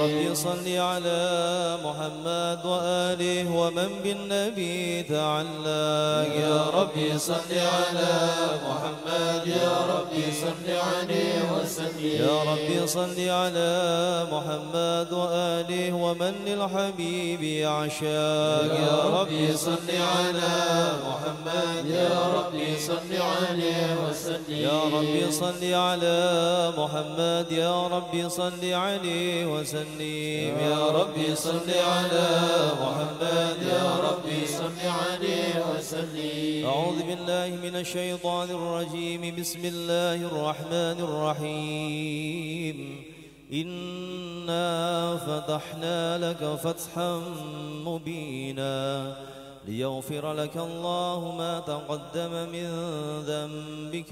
رب صل على محمد وآله ومن بالنبي تعلق. يا رب صل على محمد يا رب صل عليه وسلم. يا رب صل على محمد وآله ومن للحبيب يعشاق. يا رب صل على محمد يا رب صل عليه وسلم. يا رب صل على محمد يا رب صل عليه وسلم. يا رب صل على محمد يا رب صل عليه وسلم. أعوذ بالله من الشيطان الرجيم. بسم الله الرحمن الرحيم. إنا فتحنا لك فتحا مبينا ليغفر لك الله ما تقدم من ذنبك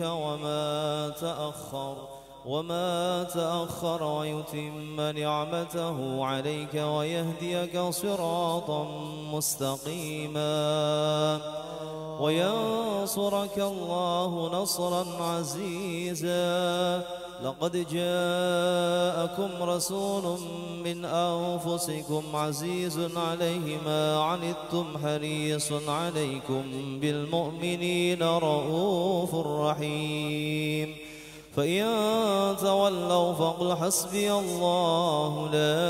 وما تأخر ويتم نعمته عليك ويهديك صراطا مستقيما وينصرك الله نصرا عزيزا. لقد جاءكم رسول من أنفسكم عزيز عليه ما عنتم حريص عليكم بالمؤمنين رؤوف رحيم. فإن تولوا فقل حسبي الله لا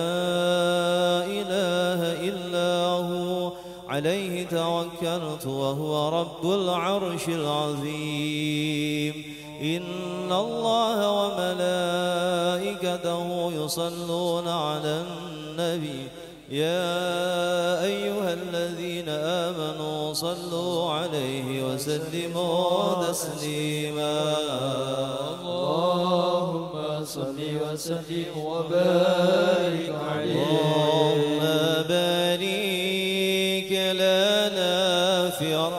إله إلا هو عليه توكلت وهو رب العرش العظيم. إن الله وملائكته يصلون على النبي يا أيها الذين آمنوا صلوا عليه وسلموا تسليما. اللهم صل وسلم وبارك عليه. اللهم بارك لنا في رجب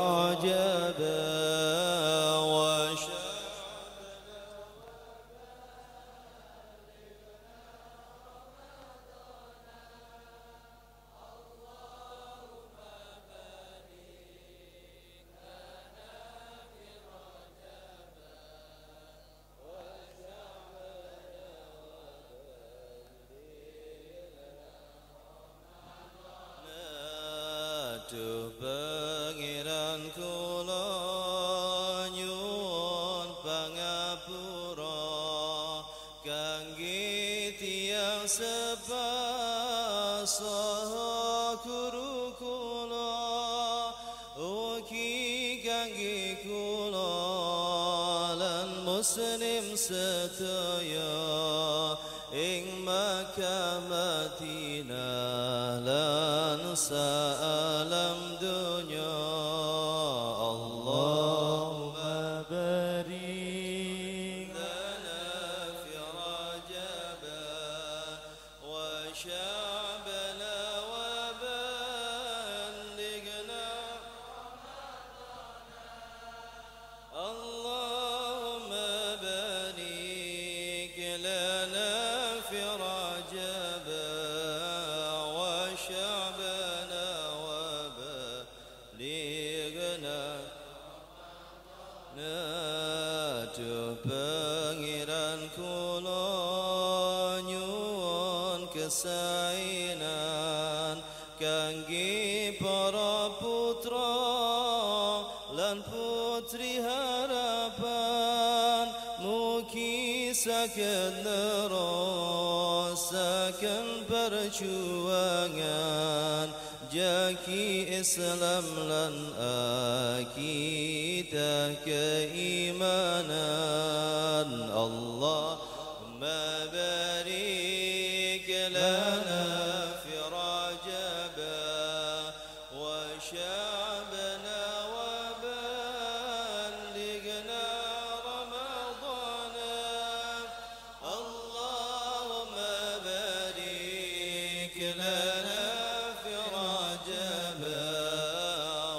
Pangeran kula nyuwun pangapura kangge tiyang sepas saha guru kula ugi kangge kula lan muslim sedaya ing Makkah Madinah lan sa'alam dunya. Allahumma barik lana fi Rajab wa Sha'ban wa ballighna Allahumma barik lana في رجب وشعبان وبلغنا Natuh Pangeran kula nyuwun kesainan kangge para putra lan putri harapan mugi saged nerusaken perjuangan jaki Islam lan akidah keimanan. Allahumma barik lana fi Rajab wa Sha'ban wa ballighna Ramadan. Allahumma barik lana fi Rajab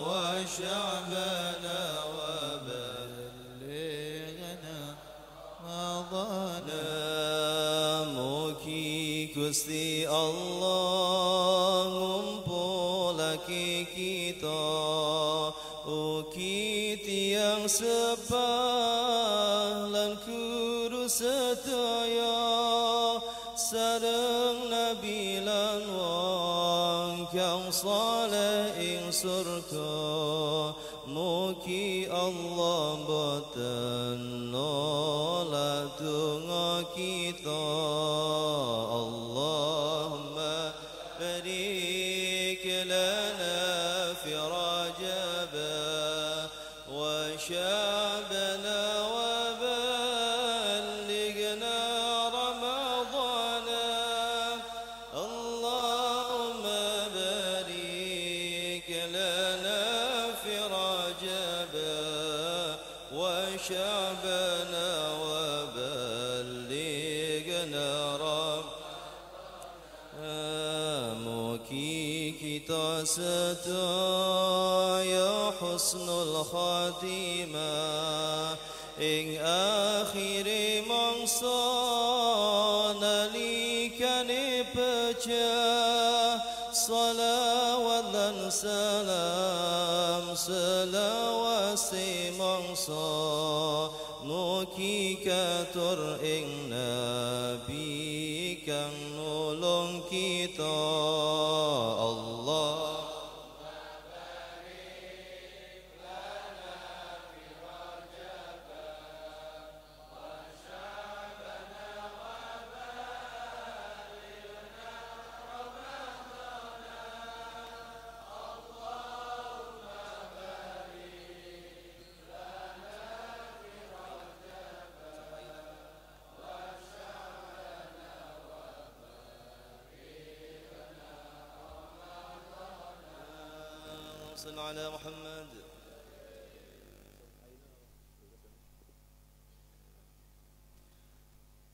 wa Sha'ban wa ballighna Ramadan. Mugi Gusti Allah ngumpulake kita ugi tiyang sepah lan guru sedaya sareng nabi lan wong kang saleh ing surga mugi Allah boten nolak donga kita Allahumma barik lana fi Rajab wa Sya'ban شعبنا وبلغنا mugi kita sedaya husnul khatimah ing akhire mangsa nalikane pecah salawat dan salam selawase mangsa mugi katur ing nabi kang nulung kita Allah صل على محمد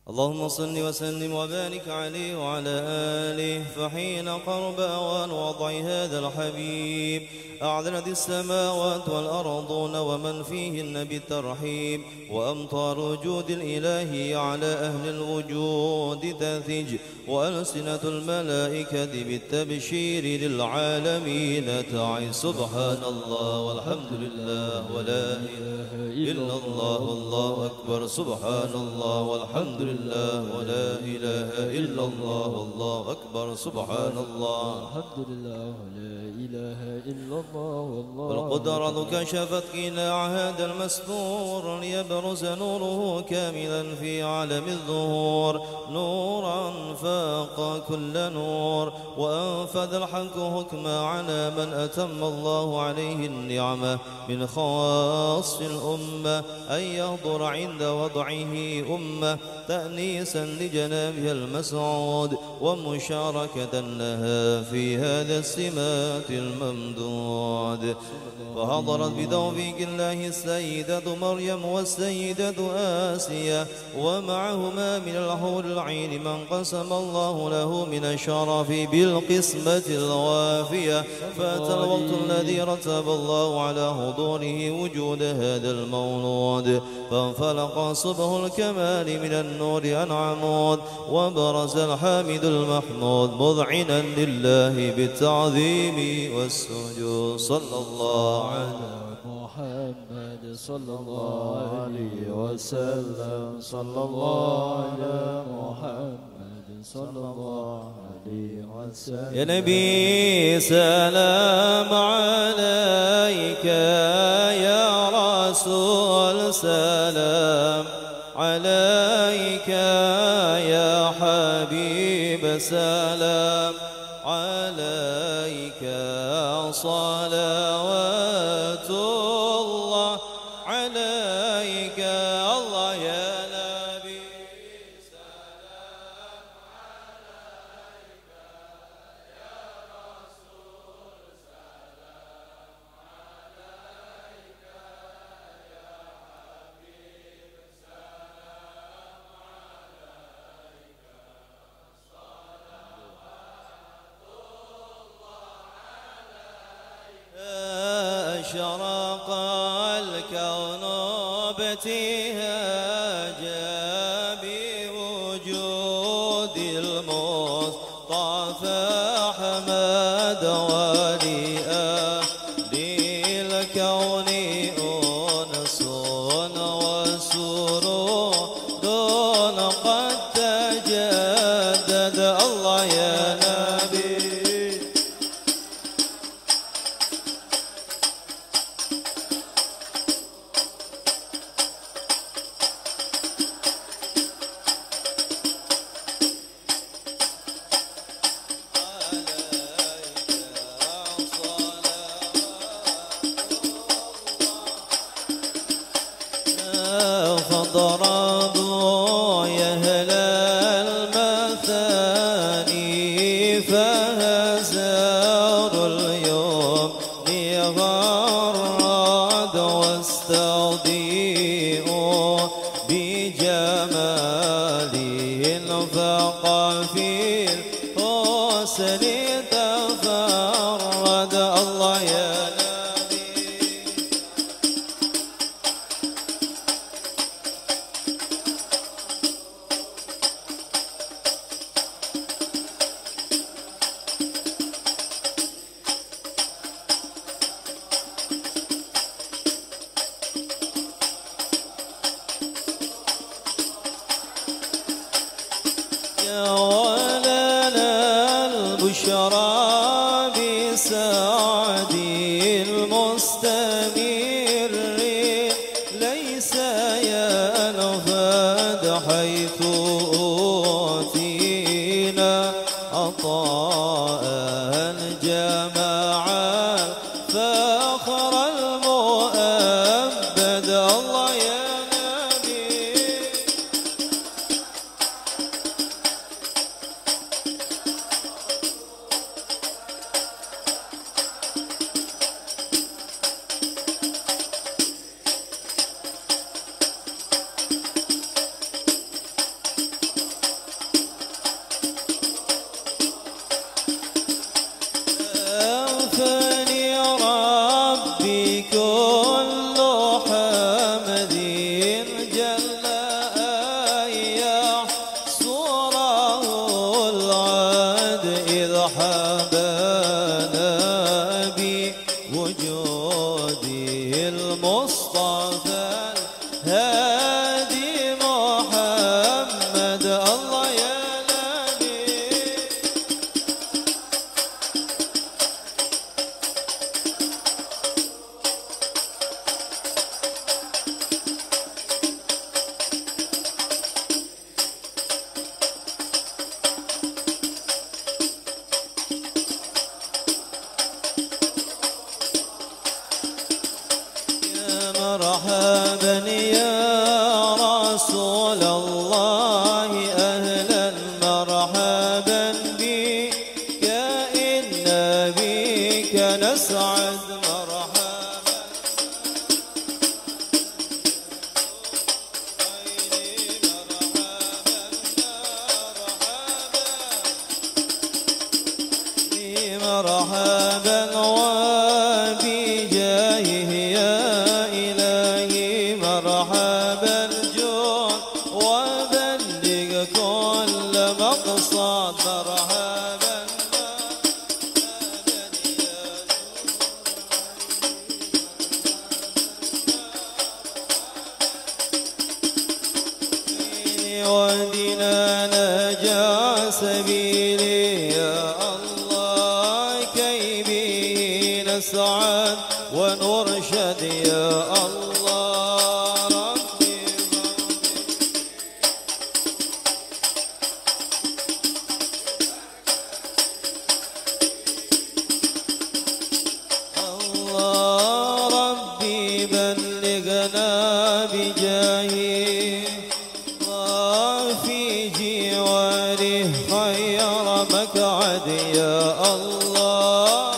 اللهم صل وسلم وبارك عليه وعلى آله فحين قرب أوان وضع هذا الحبيب أعلنت السماوات والأرضون ومن فيهن بالترحيب وأمطار وجود الإله على أهل الوجود تثج وألسنة الملائكة بالتبشير للعالمين تعي سبحان الله والحمد لله ولا إله إلا الله والله أكبر سبحان الله والحمد لله ولا إله إلا الله والله أكبر سبحان الله الحمد لله ولا إله إلا الله والله والقدرة كشفت قناع هذا المستور ليبرز نوره كاملا في عالم الظهور نورا فاق كل نور وأنفذ الحق حكما على من أتم الله عليه النعمة من خواص الأمة أن يحضر عند وضعه أمة تأنيسا لجنابها المسعود ومشاركة لها في هذا السمات الممدود فحضرت بتوفيق الله السيدة مريم والسيدة آسيا ومعهما من الحور العين من قسم الله له من الشرف بالقسمة الوافية فأتى الوقت الذي رتب الله على حضوره وجود هذا المولود فانفلق صبح الكمال من النور عن عمود وبرز الحامد المحمود مذعنا لله بالتعظيم والسجود صلى الله على محمد صلى الله عليه وسلم صلى الله على محمد صلى الله عليه وسلم يا نبي سلام عليك يا رسول سلام عليك يا حبيب سلام عليك صلوات الله عليك الله يا نبي سلام عليك يا رسول سلام عليك يا حبيب سلام عليك أشرق الكون ابتهاجا بوجود المصطفى أحمد ولأهل الكون أنس وسرور دون قد تجدد ترضوا يا أهل المثاني فهزار اليوم غرد واستضيئوا بجماله فقفي الحسن تفرد الله يا ولنا البشرى بسعدي المستمر ليس ينفد حيث أوتينا عطاء الجماعة فخر المؤبد الله يا أوفاني ربي كل حمد جل أن يحصره العد إذ حبانا بوجوده المصطفى الهادي محمد الله يا مرحبا يا رسول الله أهلا مرحبا بك إن بك نسعد مرحبا مرحبا وبجاهه يا مرحبا جود وبلغ كل مقصد مرحبا ودنا نجا سبيلي يا الله كي به نسعد ونرشد يا الله ربي الله ربي بلغنا بجاهه وفي جواره خير مقعد يا الله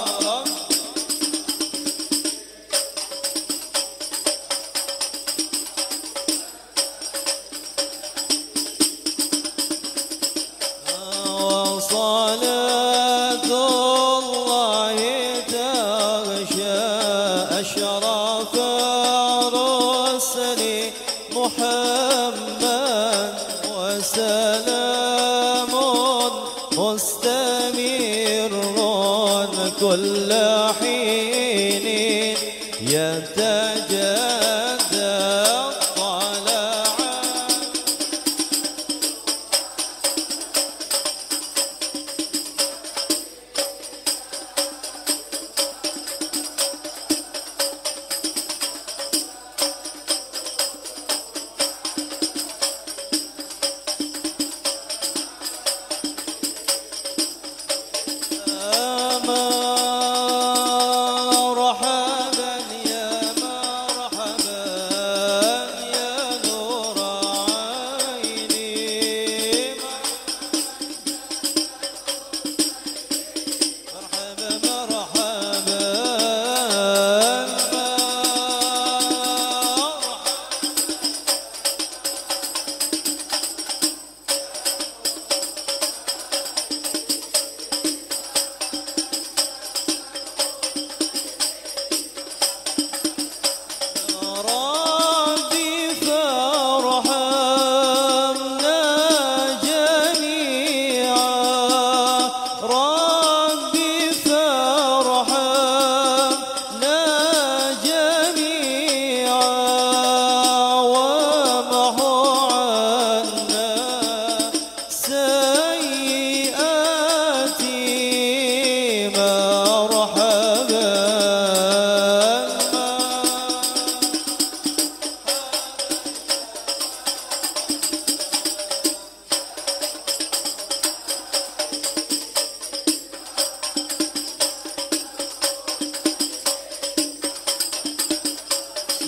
وصلاة الله تغشى أشرف رسل محمد وسلام مستمر كل حين يتجدد طلعا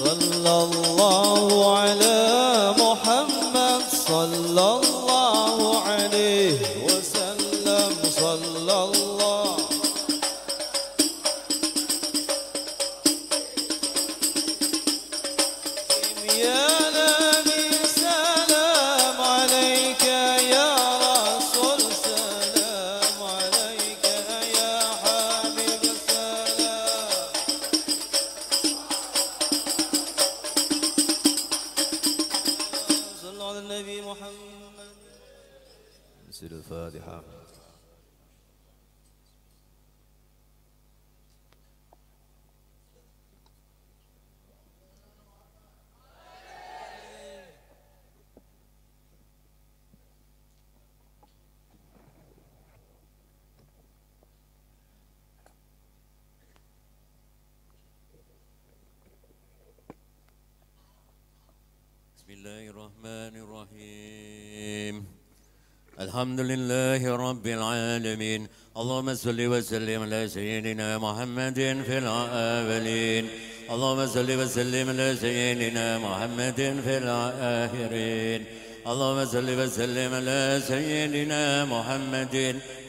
صلى الله على محمد صلى الله عليه وسلم صلى الله يا نبي سلام عليك يا رسول سلام عليك يا حبيب السلام صلوا على النبي محمد سير الفاتحة بسم الله الرحمن الرحيم الحمد لله رب العالمين اللهم صل وسلم على سيدنا محمد في الأولين اللهم صل وسلم على سيدنا محمد في الآخرين اللهم صل وسلم على سيدنا محمد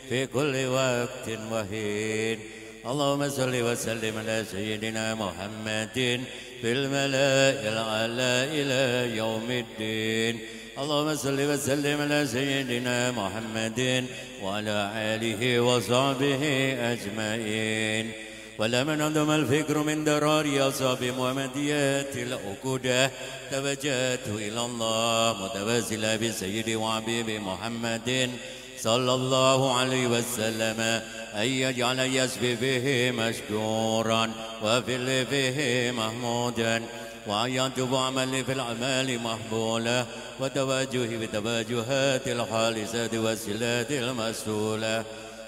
في كل وقت وحين اللهم صل وسلم على سيدنا محمد في الملاء الأعلى إلى يوم الدين اللهم صل وسلم على سيدنا محمد وعلى آله وصحبه أجمعين ولمن عندهم الفكر من درار أصحاب محمديات العقودة توجهت إلى الله متوسلا بسيدي وحبيبي محمد صلى الله عليه وسلم أن يجعل يسبي به مشكورا وفي فيه محمودا وأن يتوب عملي في الأعمال محبولة وتواجهي بتواجهات الخالصة والصلات المسؤولة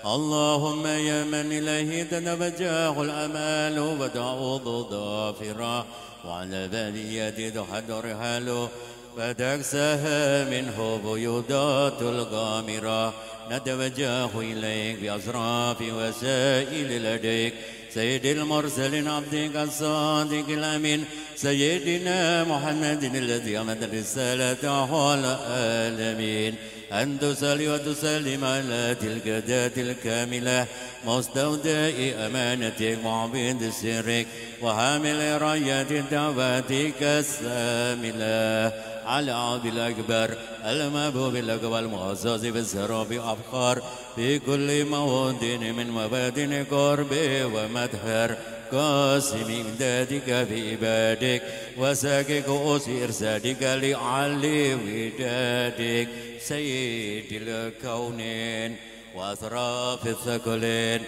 اللهم يا من إليه تتوجه الأمال وتعوض ضافرا وعلى بلية تحضر حاله فتكسها منه بيوضات الغامرة نتوجه إليك بأصراف وسائل لديك سيد المرسلين عبدك الصادق الأمين سيدنا محمد الذي أمد الرسالة على العالمين أن تصلي وتسلم على تلك الذات الكاملة مستودع أمانتك وعبيد سرك وحامل راية دعواتك الساملة على عبد الأكبر المحبوب لك والمعزز بالسراب أفخار في كل موطن من مبادن قرب ومدهر قاسم إمدادك في عبادك وساكك أسير سادك لعلي ودادك سيد الكونين وأطراف الثقلين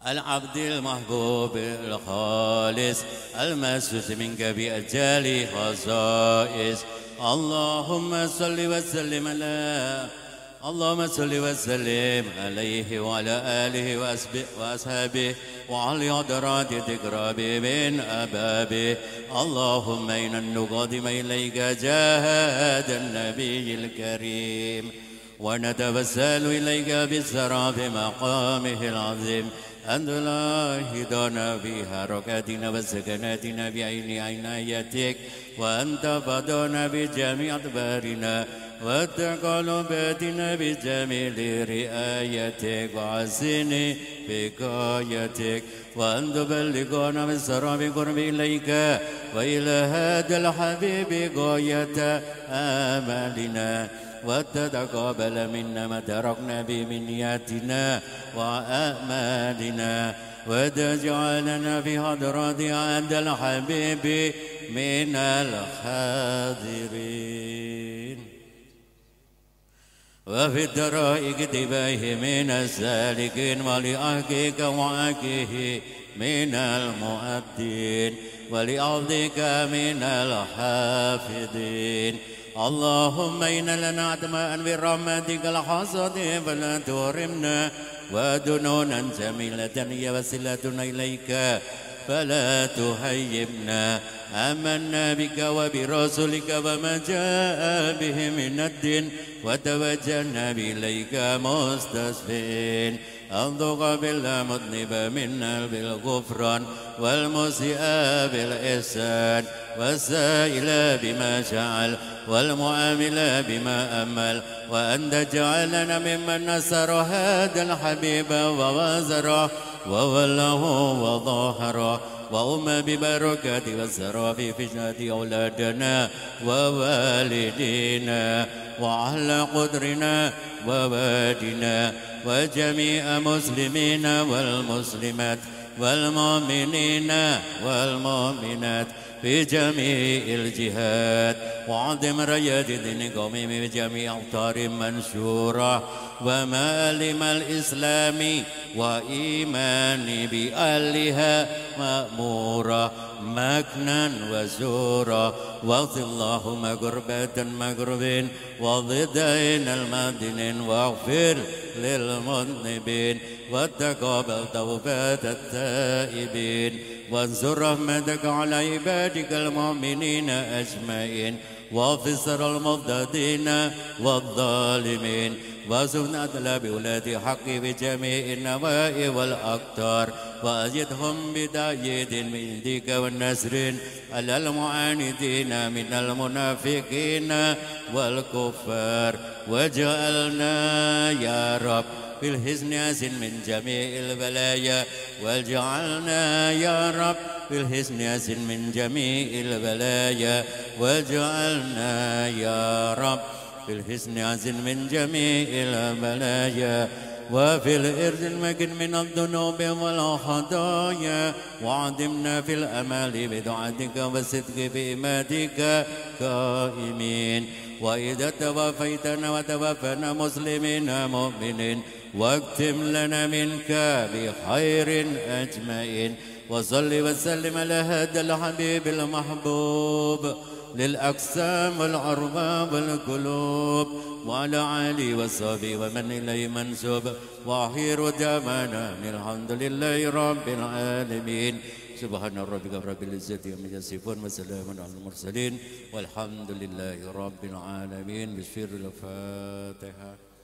العبد المحبوب الخالص المسوس منك بأجال خصائص اللهم صل وسلم عليه وعلى آله وأصحابه وعلى حضرات تقرب من أبابه اللهم إنا نقدم إليك جاهد النبي الكريم ونتوسل إليك بالسرى في مقامه العظيم أن تلاحظنا في حركاتنا وسكناتنا بعين عنايتك وأن تفضلنا بجميع أدبارنا وتقلباتنا بجميل رعايتك وحسن بقايتك وأن تبلغنا بالسرى بقرب إليك وإلى هذا الحبيب غاية آمالنا وتتقبل منا ما تركنا بمنياتنا وآمالنا وتجعلنا في حضرات هذا الحبيب من الحاضرين وفي الدرائق تباه من السالكين ولأهكيك وأكيه من المؤدين ولأرضك من الحافظين اللهم إن لنا عتماء برحمتك الحصد فلا تحرمنا ودنونا جميلة هي وسيلتنا إليك فلا تهيبنا آمنا بك وبرسولك وما جاء به من الدين وتوجهنا إليك مستسفين أن تقبل المذنب منا بالغفران والمسيء بالإحسان والسائل بما جعل والمعامل بما أمل وأن تجعلنا ممن نصر هذا الحبيب ووزره ووله وظهره وأم ببركة والسرى في فجنة أولادنا ووالدينا وعلى قدرنا ووادنا وجميع مسلمين والمسلمات والمؤمنين والمؤمنات في جميع الجهات وعظم رياد دين قومهم بجميع أوطار منشورة ومعالم الإسلام وإيمان بأهلها مأمورة مكنا وزورا واغفر اللهم قربة مقربين وضدين المدين واغفر للمذنبين وتقبل توبة التائبين وانصر رحمتك على عبادك المؤمنين أجمعين وفسر المضطهدين والظالمين وسبنا أدلى بولاد حق بجميع النواحي والأقطار وأزدهم بتأييد من عندك والنصر على المعاندين من المنافقين والكفار واجعلنا يا رب في الحزن أزل من جميع البلايا واجعلنا يا رب في الحزن أزل من جميع البلايا واجعلنا يا رب في الحزن أزل من جميع البلايا وفي الإرض المكن من الذنوب والخطايا وعدمنا في الأمال بدعاتك والصدق بإماتك قائمين وإذا توفيتنا وتوفنا مسلمين مؤمنين واكتم لنا منك بخير أجمعين وصل وسلم على هذا الحبيب المحبوب للأقسام والأرباب والقلوب وعلى آله وصحبه ومن إليه منسوب وأخير دعوانا الحمد لله رب العالمين سبحان ربك رب العزة عما يصفون وسلام على المرسلين والحمد لله رب العالمين بسر الفاتحة.